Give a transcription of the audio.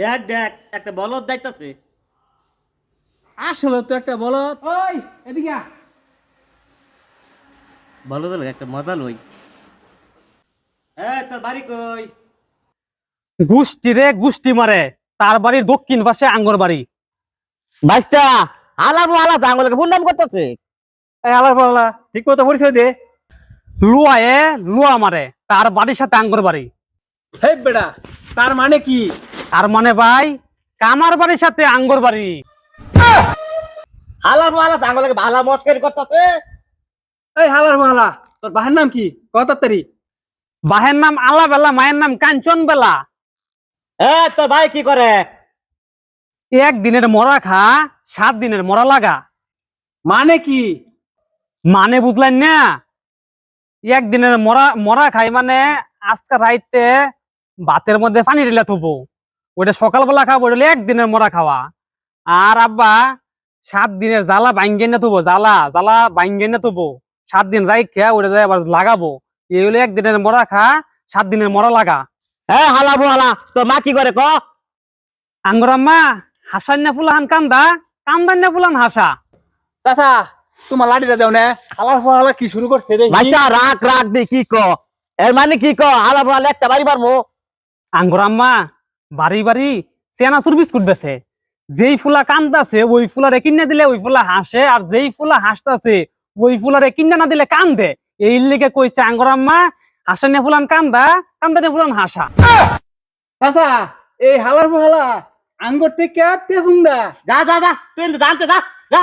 দেখ দেখ একটা বলদ যাইতাছে। আসলে তো একটা বলদ। ওই এদিকে আ। বলদ হলো একটা মজা লই। তোর বাড়ি কই? গুষ্টি রে গুষ্টি মারে। তার বাড়ির দক্ষিণ পাশে আঙ্গর বাড়ি। বাইস্তা আলাবো আলাদা আঙুলকে ফোন নাম করতেছে। এই আলার পাল্লা ঠিক মতো পরিচয় দে। লুয়া লুয়া মারে, তার বাড়ির সাথে আঙ্গর বাড়ি। হে বেটা, তার মানে কি? তার মানে ভাই কামার বাড়ির সাথে আঙ্গর বাড়ি। আলাবো আলাদা আঙুলকে ভালা মস্কারি করতেছে। এই হালার মালা, তোর বাহের নাম কি? কত তাড়াতাড়ি। বাহের নাম আলা বেলা, মায়ের নাম কাঞ্চন বেলা। তোর ভাই কি করে? একদিনের মরা খা, 7 দিনের মরা লাগা। মানে কি? মানে বুঝলেন না? একদিনের মরা মরা খাই মানে আজকে রাইতে ভাতের মধ্যে পানি ঢেলে থবো, ওইটা সকালবেলা খাবো, ওইটা হলো একদিনের মরা খাওয়া। আর আব্বা 7 দিনের জ্বালা বাইঙ্গে না থবো, জ্বালা জ্বালা বাইঙ্গে না থবো, 7 দিন রাইখা ওইটা যায় আবার লাগাবো। এই হলো একদিনের মরা খা, 7 দিনের মরা লাগা। হালাবো আলা তোর মা কি করে ক? আঙ্গুর আম্মা হাসান না ফুলাহান কান্দা, কান্দান না ফুলান হাসা। চাচা, তোমার লাঠিটা দাও না। হালার ফালা কি শুরু করছে রে? বাচ্চা রাগ রাগ দি কি ক? এর মানে কি ক? আলাবো আলা একটা বাড়ি মারবো। আঙ্গুর আম্মা বাড়ি বাড়ি চেনাচুর বিস্কুট বেছে। যেই ফুলা কান্দাছে ওই ফুলারে কিনে দিলে ওই ফুলা হাসে, আর যেই ফুলা হাসতাছে ওই ফুলারে কিনে না দিলে কান্দে। এই লিগে কইছে আঙ্গুর আম্মা হাসানে ফুলান কান্দা, কান্দানে ফুলান হাসা। চাচা, এই হালার ফালা আঙ্গুর থেকে তে ফুংদা। যা যা যা তুই জানতে যা যা।